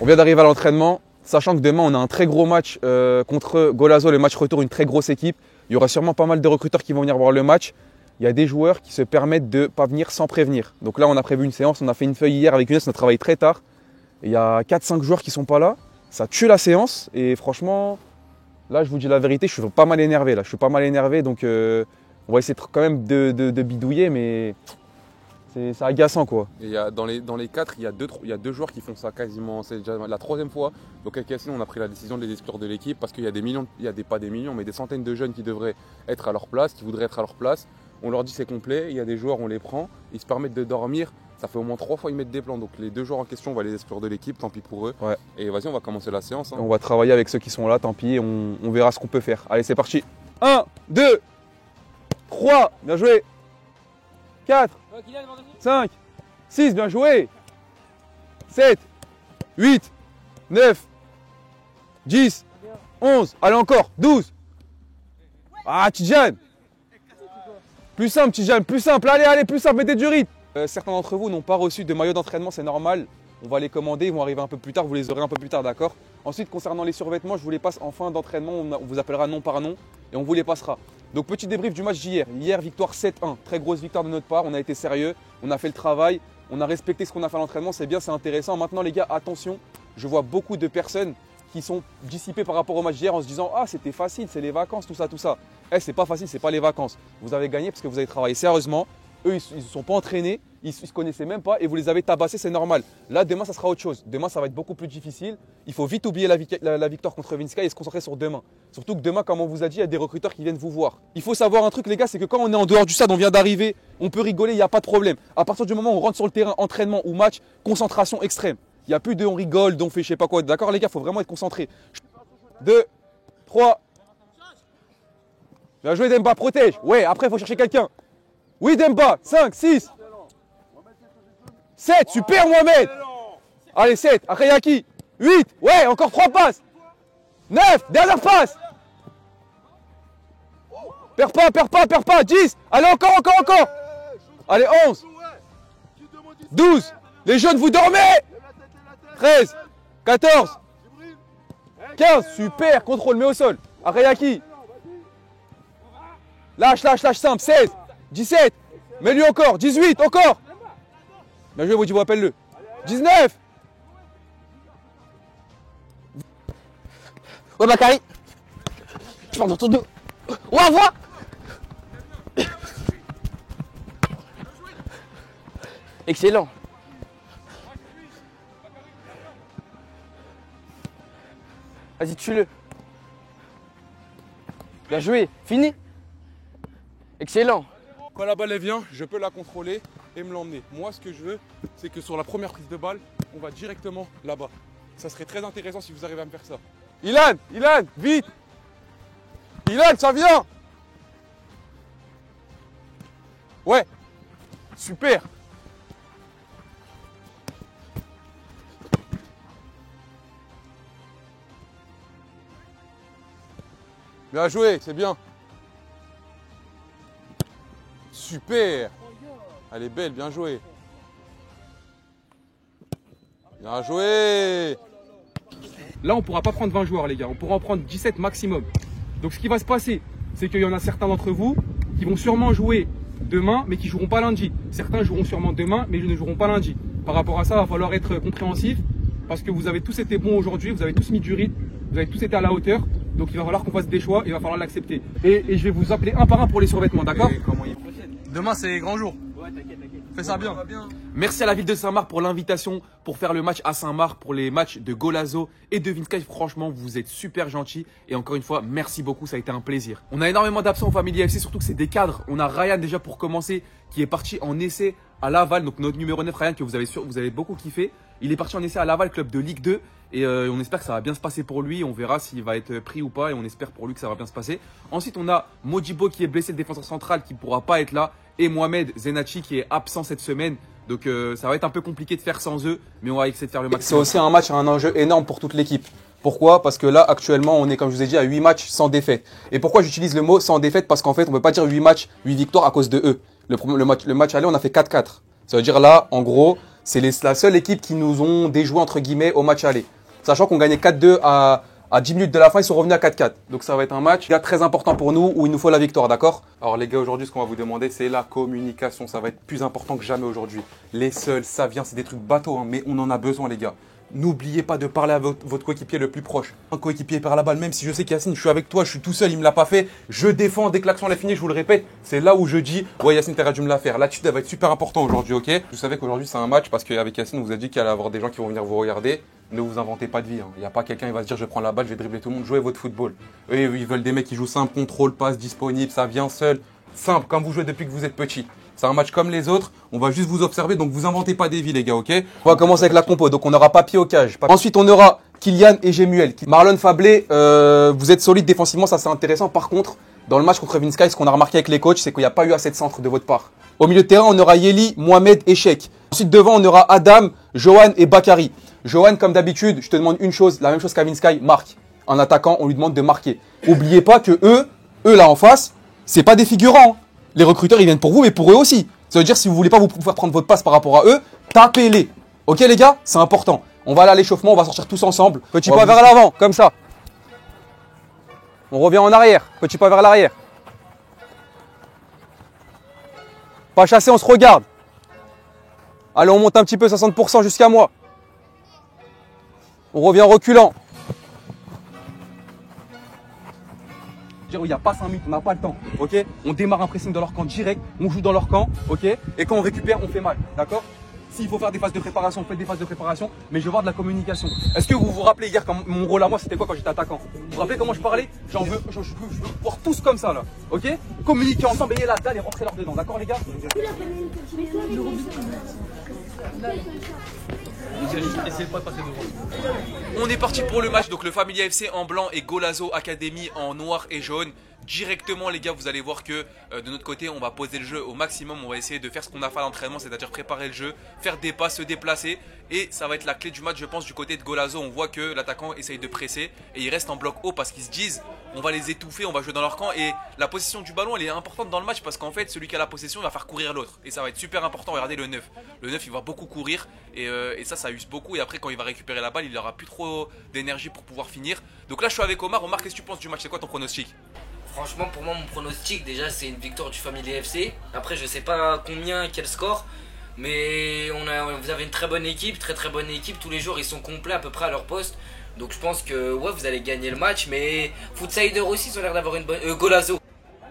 On vient d'arriver à l'entraînement, sachant que demain on a un très gros match contre Golazo, le match retour, une très grosse équipe. Il y aura sûrement pas mal de recruteurs qui vont venir voir le match. Il y a des joueurs qui se permettent de ne pas venir sans prévenir. Donc là on a prévu une séance, on a fait une feuille hier avec Younes, on a travaillé très tard. Et il y a 4-5 joueurs qui ne sont pas là, ça tue la séance et franchement, là je vous dis la vérité, je suis pas mal énervé là. Je suis pas mal énervé donc on va essayer quand même de bidouiller mais c'est agaçant quoi. Et dans les 4, il y a deux joueurs qui font ça quasiment, c'est déjà la troisième fois. Donc avec Yacine, on a pris la décision de les exclure de l'équipe parce qu'il y a des millions, pas des millions, mais des centaines de jeunes qui devraient être à leur place, qui voudraient être à leur place. On leur dit c'est complet, il y a des joueurs, on les prend, ils se permettent de dormir. Ça fait au moins 3 fois ils mettent des plans. Donc les 2 joueurs en question, on va les exclure de l'équipe, tant pis pour eux. Ouais. Et vas-y, on va commencer la séance. Hein. On va travailler avec ceux qui sont là, tant pis, on verra ce qu'on peut faire. Allez, c'est parti. 1, 2, 3, bien joué. 4, 5, 6, bien joué. 7, 8, 9, 10, 11, allez encore, 12. Ah, Tidjane. Plus simple, Tidjane, plus simple. Allez, plus simple, mettez du rythme. Certains d'entre vous n'ont pas reçu de maillot d'entraînement, c'est normal. On va les commander, ils vont arriver un peu plus tard, vous les aurez un peu plus tard, d'accord? Ensuite, concernant les survêtements, je vous les passe en fin d'entraînement, on vous appellera nom par nom et on vous les passera. Donc, petit débrief du match d'hier. Hier, victoire 7-1, très grosse victoire de notre part, on a été sérieux, on a fait le travail, on a respecté ce qu'on a fait à l'entraînement, c'est bien, c'est intéressant. Maintenant, les gars, attention, je vois beaucoup de personnes qui sont dissipées par rapport au match d'hier en se disant « Ah, c'était facile, c'est les vacances, tout ça, tout ça. » C'est pas facile, c'est pas les vacances. Vous avez gagné parce que vous avez travaillé sérieusement. Eux, ils ne se sont pas entraînés, ils ne se connaissaient même pas et vous les avez tabassés, c'est normal. Là, demain, ça sera autre chose. Demain, ça va être beaucoup plus difficile. Il faut vite oublier la victoire contre Vinska et se concentrer sur demain. Surtout que demain, comme on vous a dit, il y a des recruteurs qui viennent vous voir. Il faut savoir un truc, les gars, c'est que quand on est en dehors du stade, on vient d'arriver, on peut rigoler, il n'y a pas de problème. À partir du moment où on rentre sur le terrain, entraînement ou match, concentration extrême. Il n'y a plus de on rigole, on fait je sais pas quoi. D'accord, les gars, il faut vraiment être concentré. 2, 3. Bien joué, Demba, protège. Ouais, après, il faut chercher quelqu'un. Oui, Demba, 5, 6, 7, super Mohamed. Allez, 7, Akayaki, 8, ouais, encore 3 passes. 9, dernière passe. Perds pas, 10, allez, encore. Allez, 11, 12, les jeunes, vous dormez. 13, 14, 15, super, contrôle, mets au sol. Akayaki. Lâche, simple, 16. 17, mets-lui encore, 18, encore. Bien joué, Wodi, appelle-le. 19. Ouais, Bakary. Je pars dans ton dos. Ouais, vois. Excellent. Vas-y, tue-le. Bien joué, fini. Excellent. Quand la balle elle vient, je peux la contrôler et me l'emmener. Moi, ce que je veux, c'est que sur la première prise de balle, on va directement là-bas. Ça serait très intéressant si vous arrivez à me faire ça. Ilan, vite. Ilan, ça vient. Ouais, super. Bien joué, c'est bien. Super. Elle est belle, bien joué. Bien joué. Là, on ne pourra pas prendre 20 joueurs, les gars. On pourra en prendre 17 maximum. Donc, ce qui va se passer, c'est qu'il y en a certains d'entre vous qui vont sûrement jouer demain, mais qui ne joueront pas lundi. Certains joueront sûrement demain, mais ils ne joueront pas lundi. Par rapport à ça, il va falloir être compréhensif parce que vous avez tous été bons aujourd'hui, vous avez tous mis du rythme, vous avez tous été à la hauteur. Donc, il va falloir qu'on fasse des choix et il va falloir l'accepter. Et je vais vous appeler un par un pour les survêtements, d'accord? Demain, c'est grand jour. Ouais, t'inquiète. Fais ça bien. Merci à la ville de Saint-Marc pour l'invitation pour faire le match à Saint-Marc, pour les matchs de Golazo et de Vinska. Franchement, vous êtes super gentils. Et encore une fois, merci beaucoup, ça a été un plaisir. On a énormément d'absents au Family FC, surtout que c'est des cadres. On a Ryan déjà pour commencer, qui est parti en essai à Laval. Donc notre numéro 9, Ryan, que vous avez beaucoup kiffé. Il est parti en essai à Laval, club de Ligue 2. Et on espère que ça va bien se passer pour lui. On verra s'il va être pris ou pas. Et on espère pour lui que ça va bien se passer. Ensuite, on a Modibo qui est blessé, le défenseur central, qui ne pourra pas être là. Et Mohamed Zenachi qui est absent cette semaine. Donc ça va être un peu compliqué de faire sans eux. Mais on va essayer de faire le maximum. C'est aussi un match à un enjeu énorme pour toute l'équipe. Pourquoi? Parce que là, actuellement, on est, comme je vous ai dit, à 8 matchs sans défaite. Et pourquoi j'utilise le mot sans défaite? Parce qu'en fait, on ne peut pas dire 8 matchs, 8 victoires à cause de eux. Le match aller, on a fait 4-4. Ça veut dire là, en gros, C'est la seule équipe qui nous ont déjoué entre guillemets au match aller. Sachant qu'on gagnait 4-2 à 10 minutes de la fin, ils sont revenus à 4-4. Donc ça va être un match très important pour nous où il nous faut la victoire, d'accord? Alors les gars, aujourd'hui, ce qu'on va vous demander, c'est la communication. Ça va être plus important que jamais aujourd'hui. Les seuls, ça vient, c'est des trucs bateaux, hein, mais on en a besoin, les gars. N'oubliez pas de parler à votre coéquipier le plus proche. Un coéquipier perd la balle, même si je sais qu'Yacine, je suis avec toi, je suis tout seul, il me l'a pas fait. Je défends dès que l'action est finie, je vous le répète. C'est là où je dis, ouais Yacine, t'aurais dû me la faire. L'attitude, elle va être super important aujourd'hui, ok? Vous savez qu'aujourd'hui, c'est un match parce qu'avec Yacine, on vous a dit qu'il allait y avoir des gens qui vont venir vous regarder. Ne vous inventez pas de vie. Il n'y a pas quelqu'un qui va se dire, je prends la balle, je vais dribbler tout le monde. Jouez votre football. Eux, ils veulent des mecs qui jouent simple, contrôle, passe, disponible, ça vient seul. Simple, comme vous jouez depuis que vous êtes petit. C'est un match comme les autres, on va juste vous observer, donc vous inventez pas des vies les gars, ok? On va commencer avec la compo, donc on aura Papy au cage. Ensuite on aura Kylian et Jemuel. Marlon Fablé, vous êtes solide défensivement, ça c'est intéressant. Par contre, dans le match contre Vinsky, ce qu'on a remarqué avec les coachs, c'est qu'il n'y a pas eu assez de centre de votre part. Au milieu de terrain, on aura Yeli, Mohamed et Sheikh. Ensuite devant, on aura Adam, Johan et Bakary. Johan, comme d'habitude, je te demande une chose, la même chose qu'à Vinsky, marque. En attaquant, on lui demande de marquer. Oubliez pas que eux là en face, c'est pas des figurants. Les recruteurs, ils viennent pour vous, mais pour eux aussi. Ça veut dire, si vous voulez pas vous faire prendre votre passe par rapport à eux, tapez-les. Ok les gars, c'est important. On va aller à l'échauffement, on va sortir tous ensemble. Petit pas vers l'avant, comme ça. On revient en arrière. Petit pas vers l'arrière. Pas chasser, on se regarde. Allez, on monte un petit peu, 60% jusqu'à moi. On revient en reculant. Il n'y a pas 5 minutes, on n'a pas le temps, ok? On démarre un pressing dans leur camp direct, on joue dans leur camp, ok? Et quand on récupère, on fait mal, d'accord? S'il faut faire des phases de préparation, on fait des phases de préparation, mais je veux voir de la communication. Est-ce que vous vous rappelez hier, quand mon rôle à moi, c'était quoi quand j'étais attaquant? Vous vous rappelez comment je parlais? Je veux voir tous comme ça, là, ok? Communiquer ensemble, ayez la dalle et rentrer leur dedans, d'accord les gars? On est parti pour le match, donc le Familia FC en blanc et Golazo Academy en noir et jaune. Directement les gars, vous allez voir que de notre côté on va poser le jeu au maximum. On va essayer de faire ce qu'on a fait à l'entraînement, c'est-à-dire préparer le jeu, faire des passes, se déplacer. Et ça va être la clé du match je pense du côté de Golazo. On voit que l'attaquant essaye de presser et il reste en bloc haut parce qu'ils se disent on va les étouffer, on va jouer dans leur camp. Et la possession du ballon elle est importante dans le match parce qu'en fait celui qui a la possession il va faire courir l'autre. Et ça va être super important, regardez le 9. Le 9 il va beaucoup courir et ça use beaucoup. Et après quand il va récupérer la balle il n'aura plus trop d'énergie pour pouvoir finir. Donc là je suis avec Omar. Omar, qu'est-ce que tu penses du match? C'est quoi ton pronostic? Franchement, pour moi, mon pronostic, déjà, c'est une victoire du Familia FC. Après, je sais pas combien, quel score. Mais vous avez une très bonne équipe, très bonne équipe. Tous les jours, ils sont complets à peu près à leur poste. Donc, je pense que ouais, vous allez gagner le match. Mais Footsider aussi, ils ont l'air d'avoir une bonne... Golazo.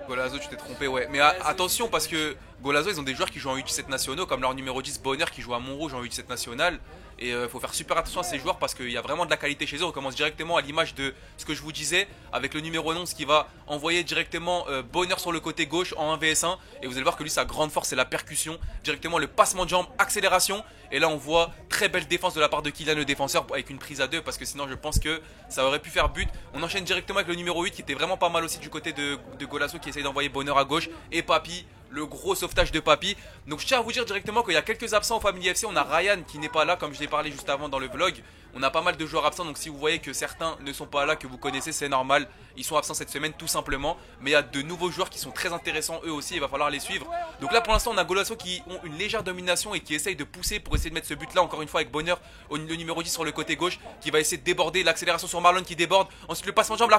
Golazo, tu t'es trompé, ouais. Mais attention, parce que Golazo, ils ont des joueurs qui jouent en U17 nationaux, comme leur numéro 10, Bonner, qui joue à Montrouge en U17 national. Et il faut faire super attention à ces joueurs parce qu'il y a vraiment de la qualité chez eux. On commence directement à l'image de ce que je vous disais avec le numéro 11 qui va envoyer directement Bonner sur le côté gauche en 1vs1. Et vous allez voir que lui, sa grande force, c'est la percussion. Directement le passement de jambe, accélération. Et là, on voit très belle défense de la part de Kylian, le défenseur, avec une prise à 2 parce que sinon, je pense que ça aurait pu faire but. On enchaîne directement avec le numéro 8 qui était vraiment pas mal aussi du côté de Golazo qui essaye d'envoyer Bonner à gauche. Et Papy, le gros sauvetage de Papy. Donc je tiens à vous dire directement qu'il y a quelques absents au Familia FC. On a Ryan qui n'est pas là comme je l'ai parlé juste avant dans le vlog. On a pas mal de joueurs absents, donc si vous voyez que certains ne sont pas là, que vous connaissez, c'est normal. Ils sont absents cette semaine tout simplement. Mais il y a de nouveaux joueurs qui sont très intéressants eux aussi, il va falloir les suivre. Donc là pour l'instant on a Golazo qui ont une légère domination et qui essaye de pousser pour essayer de mettre ce but là encore une fois avec Bonner, le numéro 10 sur le côté gauche, qui va essayer de déborder, l'accélération sur Marlon qui déborde. Ensuite le passement de jambe,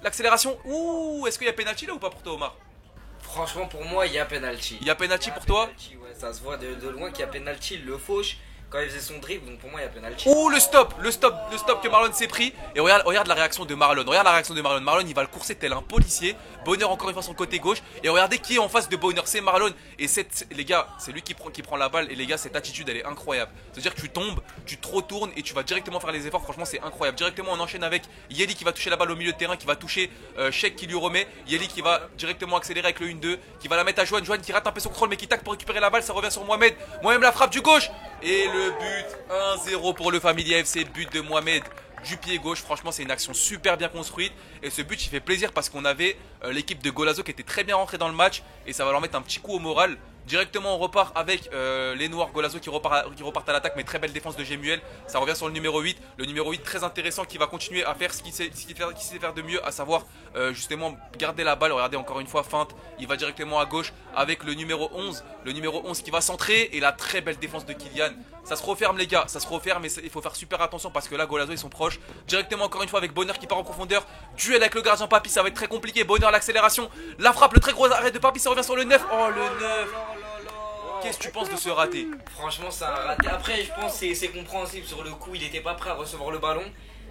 l'accélération. Ouh, est-ce qu'il y a pénalty là ou pas pour toi Omar? Franchement, pour moi, il y a penalty. Il y a penalty pour toi? Ouais, ça se voit de loin qu'il y a penalty. Il le fauche quand il faisait son dribble, donc pour moi, il y a penalty. Ouh, le stop que Marlon s'est pris. Et regarde la réaction de Marlon. Regarde la réaction de Marlon. Marlon, il va le courser tel un policier. Bonner encore une fois sur le côté gauche. Et regardez qui est en face de Bonner, c'est Marlon. Et les gars, c'est lui qui prend la balle. Et les gars, cette attitude, elle est incroyable. C'est-à-dire que tu tombes, tu te retournes et tu vas directement faire les efforts. Franchement, c'est incroyable. Directement, on enchaîne avec Yeli qui va toucher la balle au milieu de terrain, qui va toucher Sheikh qui lui remet. Yeli qui va directement accélérer avec le 1-2, qui va la mettre à Johan. Johan qui rate un peu son contrôle, mais qui tacle pour récupérer la balle. Ça revient sur Mohamed. Mohamed la frappe du gauche. Et le but 1-0 pour le Familia FC. But de Mohamed du pied gauche. Franchement, c'est une action super bien construite. Et ce but, il fait plaisir parce qu'on avait l'équipe de Golazo qui était très bien rentrée dans le match. Et ça va leur mettre un petit coup au moral. Directement, on repart avec les Noirs. Golazo qui repartent à l'attaque, mais très belle défense de Jemuel. Ça revient sur le numéro 8. Le numéro 8 très intéressant qui va continuer à faire ce qu'il sait faire de mieux, à savoir justement garder la balle. Regardez encore une fois, feinte. Il va directement à gauche avec le numéro 11. Le numéro 11 qui va centrer. Et la très belle défense de Kylian. Ça se referme les gars, ça se referme et il faut faire super attention parce que là Golazo ils sont proches. Directement encore une fois avec Bonheur qui part en profondeur. Duel avec le gardien Papy, ça va être très compliqué. Bonheur l'accélération, la frappe, le très gros arrêt de Papy, ça revient sur le 9. Oh le 9. Qu'est-ce que tu penses de ce raté? Franchement c'est un raté. Après je pense que c'est compréhensible, sur le coup il était pas prêt à recevoir le ballon.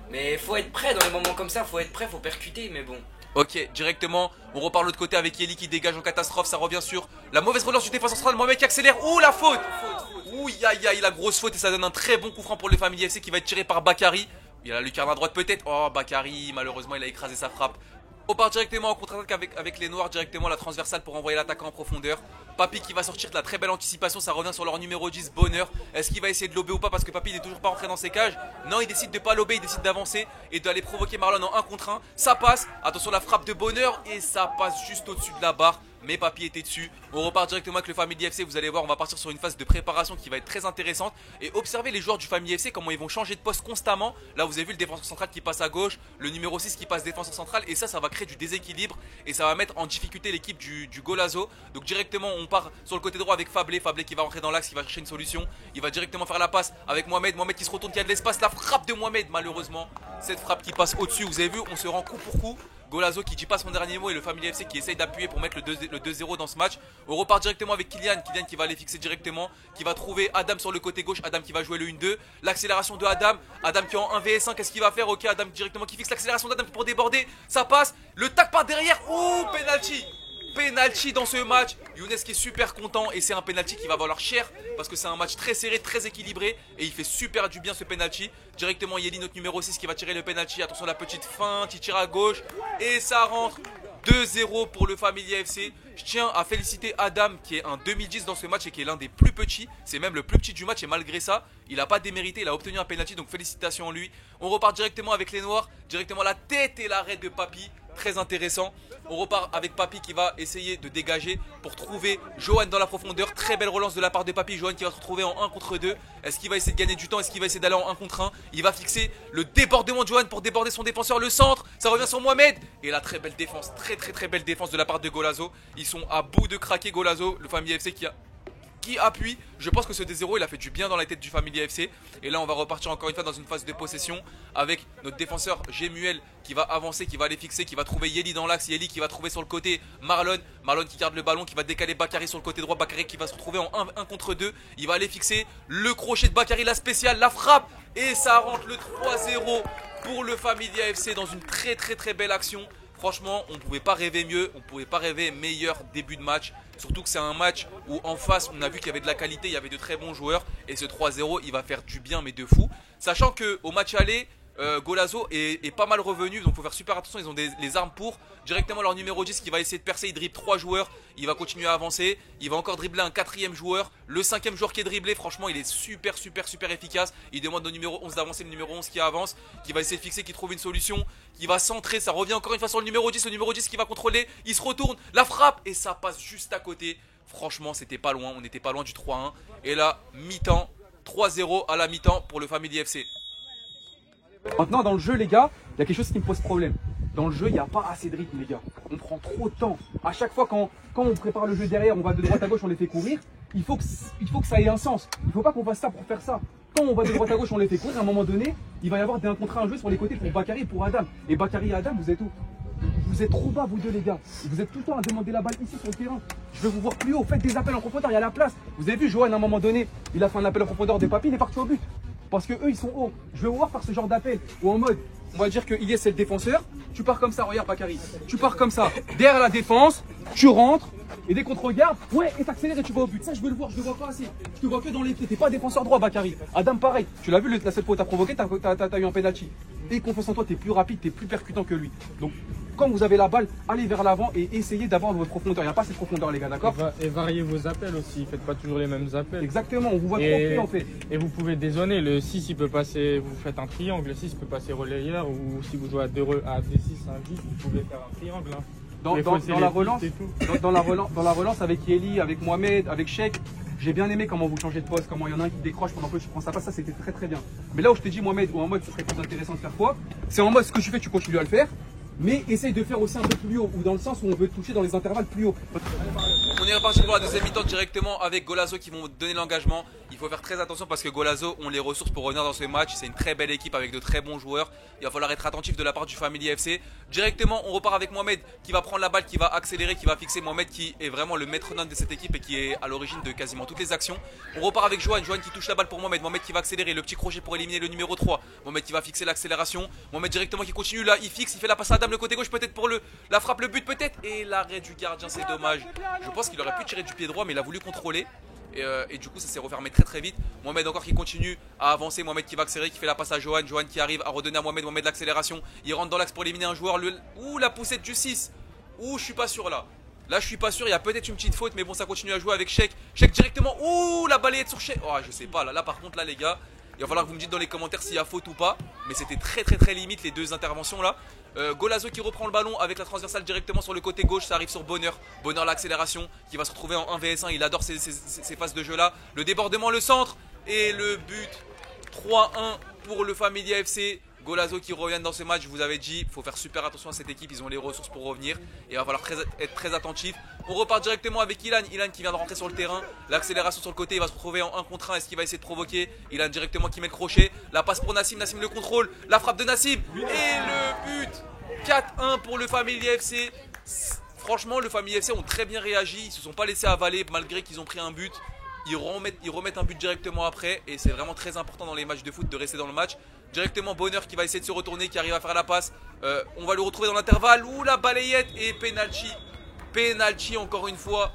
Mais faut être prêt dans les moments comme ça, faut être prêt, faut percuter mais bon. Ok, directement, on repart de l'autre côté avec Yeli qui dégage en catastrophe, ça revient sur la mauvaise relance du défenseur central, Mohamed qui accélère, ouh la faute. Ouh aïe aïe, la grosse faute et ça donne un très bon coup franc pour le Family FC qui va être tiré par Bakary. Il y a la lucarne à droite peut-être, oh Bakary, malheureusement il a écrasé sa frappe. On part directement en contre-attaque avec les Noirs, directement la transversale pour envoyer l'attaquant en profondeur. Papy qui va sortir de la très belle anticipation, ça revient sur leur numéro 10, Bonheur. Est-ce qu'il va essayer de lober ou pas parce que Papy il n'est toujours pas rentré dans ses cages? Non, il décide de pas lober, il décide d'avancer et d'aller provoquer Marlon en 1 contre 1. Ça passe, attention la frappe de Bonheur et ça passe juste au-dessus de la barre. Mais Papy était dessus. On repart directement avec le Family FC. Vous allez voir, on va partir sur une phase de préparation qui va être très intéressante. Et observez les joueurs du Family FC, comment ils vont changer de poste constamment. Là, vous avez vu le défenseur central qui passe à gauche, le numéro 6 qui passe défenseur central. Et ça va créer du déséquilibre et ça va mettre en difficulté l'équipe du Golazo. Donc directement, on part sur le côté droit avec Fablé. Fablé qui va rentrer dans l'axe, qui va chercher une solution. Il va directement faire la passe avec Mohamed. Mohamed qui se retourne, qui a de l'espace. La frappe de Mohamed, malheureusement. Cette frappe qui passe au-dessus. Vous avez vu, on se rend coup pour coup. Golazo qui dit pas son dernier mot et le Family FC qui essaye d'appuyer pour mettre le 2-0 dans ce match. On repart directement avec Kylian qui va aller fixer directement, qui va trouver Adam sur le côté gauche, Adam qui va jouer le 1-2. L'accélération de Adam qui est en 1vs1, qu'est-ce qu'il va faire? Ok, Adam directement qui fixe l'accélération d'Adam pour déborder, ça passe, le tac par derrière, oh penalty. Penalty dans ce match, Younes qui est super content et c'est un penalty qui va valoir cher parce que c'est un match très serré, très équilibré et il fait super du bien ce penalty. Directement Yeli, notre numéro 6 qui va tirer le penalty, attention la petite feinte, il tire à gauche et ça rentre. 2-0 pour le Family FC. Je tiens à féliciter Adam qui est un 2010 dans ce match et qui est l'un des plus petits. C'est même le plus petit du match et malgré ça, il n'a pas démérité, il a obtenu un penalty donc félicitations à lui. On repart directement avec les Noirs, directement la tête et l'arrêt de Papy. Très intéressant. On repart avec Papy qui va essayer de dégager pour trouver Johan dans la profondeur. Très belle relance de la part de Papy. Johan qui va se retrouver en 1 contre 2. Est-ce qu'il va essayer de gagner du temps? Est-ce qu'il va essayer d'aller en 1 contre 1? Il va fixer le débordement de Johan pour déborder son défenseur. Le centre, ça revient sur Mohamed. Et la très belle défense, très belle défense de la part de Golazo. Ils sont à bout de craquer Golazo, le Family FC qui appuie. Je pense que ce 2-0 il a fait du bien dans la tête du Family FC. Et là on va repartir encore une fois dans une phase de possession avec notre défenseur Gémuel qui va avancer, qui va aller fixer, qui va trouver Yeli dans l'axe. Yeli qui va trouver sur le côté Marlon qui garde le ballon, qui va décaler Bakary sur le côté droit. Bakary qui va se retrouver en 1 contre 2. Il va aller fixer le crochet de Bakary, la spéciale, la frappe. Et ça rentre le 3-0 pour le Family FC dans une très belle action. Franchement, on ne pouvait pas rêver mieux, on ne pouvait pas rêver meilleur début de match. Surtout que c'est un match où en face, on a vu qu'il y avait de la qualité, il y avait de très bons joueurs. Et ce 3-0, il va faire du bien, mais de fou. Sachant qu'au match aller, Golazo est pas mal revenu, donc il faut faire super attention, ils ont les armes pour. Directement leur numéro 10 qui va essayer de percer, il dribble 3 joueurs, il va continuer à avancer, il va encore dribbler un 4e joueur, le 5e joueur qui est dribblé, franchement il est super efficace. Il demande au numéro 11 d'avancer, le numéro 11 qui avance, qui va essayer de fixer, qui trouve une solution, qui va centrer, ça revient encore une fois sur le numéro 10 qui va contrôler, il se retourne, la frappe et ça passe juste à côté. Franchement c'était pas loin, on n'était pas loin du 3-1 et là mi-temps, 3-0 à la mi-temps pour le Family FC. Maintenant, dans le jeu, les gars, il y a quelque chose qui me pose problème. Dans le jeu, il n'y a pas assez de rythme, les gars. On prend trop de temps. À chaque fois, quand on prépare le jeu derrière, on va de droite à gauche, on les fait courir. Il faut que ça ait un sens. Il ne faut pas qu'on fasse ça pour faire ça. Quand on va de droite à gauche, on les fait courir. À un moment donné, il va y avoir des 1 contre 1 jeu sur les côtés pour Bakary et pour Adam. Et Bakary et Adam, vous êtes où? Vous êtes trop bas, vous deux, les gars. Vous êtes tout le temps à demander la balle ici sur le terrain. Je veux vous voir plus haut. Faites des appels en profondeur, il y a la place. Vous avez vu, Johan, à un moment donné, il a fait un appel en profondeur des Papy, il est parti au but. Parce que eux ils sont hauts. Je veux vous voir faire ce genre d'appel. Ou en mode, on va dire que Ilyes c'est le défenseur. Tu pars comme ça, regarde Bakary. Tu pars comme ça. Derrière la défense, tu rentres. Et dès qu'on te regarde, ouais, et t'accélères et tu vas au but. Ça je veux le voir, je le vois pas assez. Je te vois que dans les pieds. T'es pas défenseur droit Bakary. Adam pareil. Tu l'as vu, la seule fois où t'as provoqué, t'as eu un penalty. Et confiance en toi, t'es plus rapide, t'es plus percutant que lui. Donc quand vous avez la balle, allez vers l'avant et essayez d'avoir votre profondeur. Il n'y a pas cette profondeur les gars, d'accord? Et variez vos appels aussi, faites pas toujours les mêmes appels. Exactement, on vous voit trop pris en fait. Et vous pouvez dézonner, le 6 il peut passer, vous faites un triangle, le 6 peut passer relayeur ou si vous jouez à D6, un 10, vous pouvez faire un triangle. Hein. Dans la relance avec Yeli, avec Mohamed, avec Cheikh, j'ai bien aimé comment vous changez de poste, comment il y en a un qui décroche pendant que tu prends sa passe, ça c'était très bien. Mais là où je t'ai dit Mohamed, ou en mode ce serait plus intéressant de faire quoi? C'est en mode ce que tu fais, tu continues à le faire. Mais essaye de faire aussi un peu plus haut, ou dans le sens où on veut toucher dans les intervalles plus hauts. On est reparti pour la deuxième mi-temps directement avec Golazo qui vont donner l'engagement. Il faut faire très attention parce que Golazo ont les ressources pour revenir dans ce match. C'est une très belle équipe avec de très bons joueurs. Il va falloir être attentif de la part du Family FC. Directement, on repart avec Mohamed qui va prendre la balle, qui va accélérer, qui va fixer. Mohamed qui est vraiment le maître-nome de cette équipe et qui est à l'origine de quasiment toutes les actions. On repart avec Johan. Johan qui touche la balle pour Mohamed. Mohamed qui va accélérer. Le petit crochet pour éliminer le numéro 3. Mohamed qui va fixer l'accélération. Mohamed directement qui continue là. Il fixe, il fait la passe à Adam le côté gauche peut-être pour la frappe, le but peut-être. Et l'arrêt du gardien, c'est dommage. Je pense qu'il aurait pu tirer du pied droit mais il a voulu contrôler. Et du coup ça s'est refermé très vite. Mohamed encore qui continue à avancer. Mohamed qui va accélérer, qui fait la passe à Johan. Johan qui arrive à redonner à Mohamed. Mohamed l'accélération. Il rentre dans l'axe pour éliminer un joueur. Ouh, la poussette du 6. Ouh, je suis pas sûr là. Là je suis pas sûr, il y a peut-être une petite faute. Mais bon, ça continue à jouer avec Sheik. Sheik directement. Ouh, la balayette sur Sheik. Oh, je sais pas là par contre là les gars, il va falloir que vous me dites dans les commentaires s'il y a faute ou pas. Mais c'était très limite les deux interventions là. Golazo qui reprend le ballon avec la transversale directement sur le côté gauche. Ça arrive sur Bonheur. Bonheur l'accélération qui va se retrouver en 1 vs 1. Il adore ces phases de jeu là. Le débordement, le centre et le but. 3-1 pour le Family FC. Golazo qui revient dans ce match, je vous avais dit, il faut faire super attention à cette équipe, ils ont les ressources pour revenir et il va falloir être très attentif. On repart directement avec Ilan, Ilan qui vient de rentrer sur le terrain, l'accélération sur le côté, il va se retrouver en 1 contre 1, est-ce qu'il va essayer de provoquer? Ilan directement qui met le crochet, la passe pour Nassim, Nassim le contrôle, la frappe de Nassim et le but. 4-1 pour le Family FC. Franchement le Family FC ont très bien réagi, ils se sont pas laissés avaler malgré qu'ils ont pris un but. Ils remettent un but directement après et c'est vraiment très important dans les matchs de foot de rester dans le match. Directement Bonheur qui va essayer de se retourner, qui arrive à faire la passe. On va le retrouver dans l'intervalle. Ouh, la balayette et penalty. Penalty encore une fois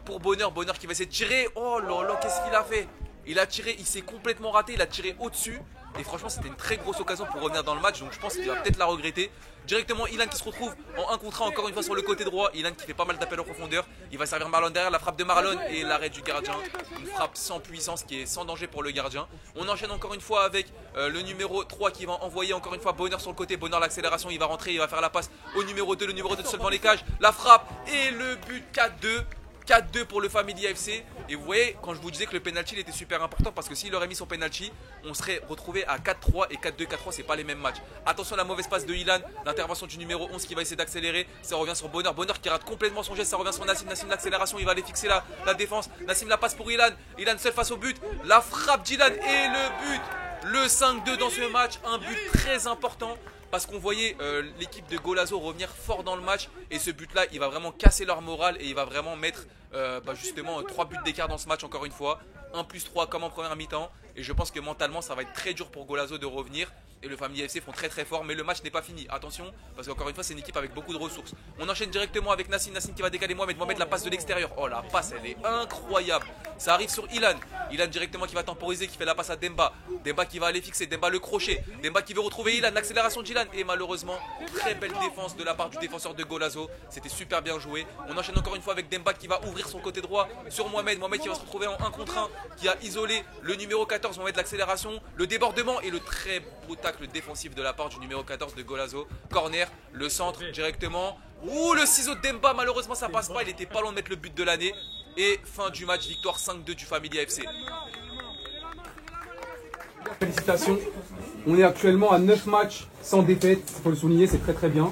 pour Bonheur. Bonheur qui va essayer de tirer. Oh là là, qu'est-ce qu'il a fait? Il a tiré, il s'est complètement raté, il a tiré au-dessus. Et franchement c'était une très grosse occasion pour revenir dans le match. Donc je pense qu'il va peut-être la regretter. Directement Ilan qui se retrouve en 1 contre 1 encore une fois sur le côté droit. Ilan qui fait pas mal d'appels en profondeur. Il va servir Marlon derrière, la frappe de Marlon et l'arrêt du gardien. Une frappe sans puissance qui est sans danger pour le gardien. On enchaîne encore une fois avec le numéro 3 qui va envoyer encore une fois Bonheur sur le côté. Bonheur l'accélération, il va rentrer, il va faire la passe au numéro 2. Le numéro 2 seul dans les cages. La frappe et le but. 4-2. 4-2 pour le Family FC. Et vous voyez, quand je vous disais que le penalty il était super important, parce que s'il aurait mis son penalty, on serait retrouvé à 4-3 et 4-2, 4-3, c'est pas les mêmes matchs. Attention à la mauvaise passe de Ilan, l'intervention du numéro 11 qui va essayer d'accélérer. Ça revient sur Bonheur, Bonheur qui rate complètement son geste, ça revient sur Nassim, Nassim l'accélération, il va aller fixer la défense. Nassim la passe pour Ilan, Ilan seul face au but, la frappe d'Ilan et le but. Le 5-2 dans ce match, un but très important. Parce qu'on voyait l'équipe de Golazo revenir fort dans le match. Et ce but là il va vraiment casser leur morale. Et il va vraiment mettre justement 3 buts d'écart dans ce match encore une fois. 1+3 comme en première mi-temps. Et je pense que mentalement ça va être très dur pour Golazo de revenir. Et le Family FC font très fort. Mais le match n'est pas fini, attention. Parce qu'encore une fois c'est une équipe avec beaucoup de ressources. On enchaîne directement avec Nassim, Nassim qui va décaler Mohamed. Mohamed la passe de l'extérieur. Oh la passe elle est incroyable. Ça arrive sur Ilan. Ilan directement qui va temporiser, qui fait la passe à Demba. Demba qui va aller fixer, Demba le crochet. Demba qui veut retrouver Ilan, l'accélération d'Ilan. Et malheureusement, très belle défense de la part du défenseur de Golazo. C'était super bien joué. On enchaîne encore une fois avec Demba qui va ouvrir son côté droit sur Mohamed. Mohamed qui va se retrouver en 1 contre 1, qui a isolé le numéro 14. Mohamed l'accélération, le débordement et le très beau tacle défensif de la part du numéro 14 de Golazo. Corner, le centre directement. Ouh, le ciseau de Demba, malheureusement ça passe pas. Il était pas loin de mettre le but de l'année. Et fin du match, victoire 5-2 du Family FC. Félicitations. On est actuellement à 9 matchs sans défaite, il faut le souligner, c'est très bien.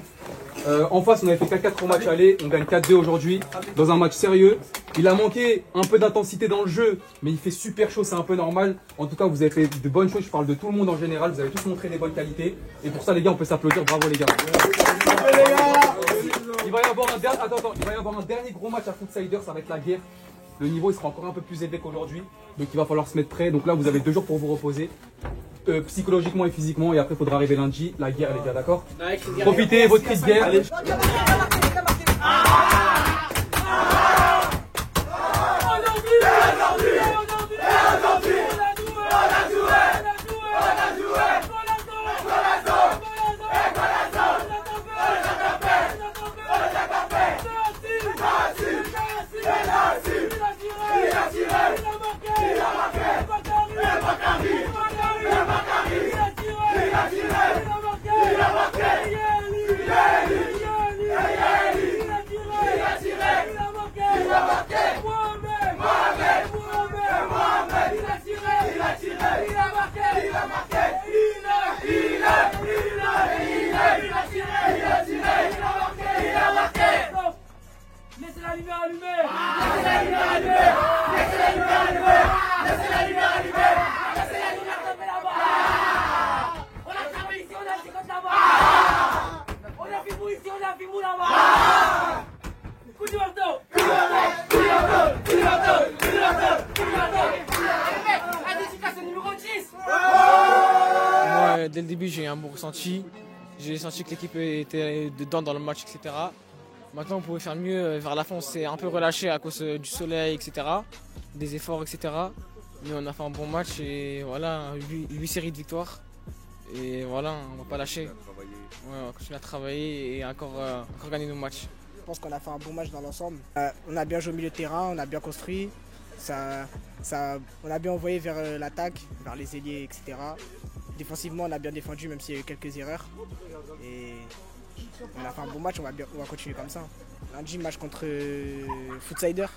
En face, on avait fait 4 matchs aller, on gagne 4-2 aujourd'hui, dans un match sérieux. Il a manqué un peu d'intensité dans le jeu, mais il fait super chaud, c'est un peu normal. En tout cas, vous avez fait de bonnes choses, je parle de tout le monde en général, vous avez tous montré des bonnes qualités. Et pour ça, les gars, on peut s'applaudir, bravo les gars. Il va y avoir un dernier gros match à Footsider, ça va être la guerre. Le niveau il sera encore un peu plus élevé qu'aujourd'hui, donc il va falloir se mettre prêt. Donc là, vous avez 2 jours pour vous reposer. Psychologiquement et physiquement, et après il faudra arriver lundi, la guerre les gars, d'accord? Profitez, votre cri de guerre. Allez. Moi, dès le début, j'ai eu un bon ressenti. J'ai senti que l'équipe était dedans dans le match, etc. Maintenant, on pouvait faire mieux. Vers la fin, on s'est un peu relâché à cause du soleil, etc. Des efforts, etc. Mais on a fait un bon match et voilà, 8 séries de victoires. Et voilà, on va pas lâcher. Ouais, on va continuer à travailler et encore gagner nos matchs. Je pense qu'on a fait un bon match dans l'ensemble. On a bien joué au milieu de terrain, on a bien construit. On a bien envoyé vers l'attaque, vers les ailiers, etc. Défensivement, on a bien défendu, même s'il y a eu quelques erreurs. Et on a fait un bon match, on va continuer comme ça. Lundi, match contre Footsider.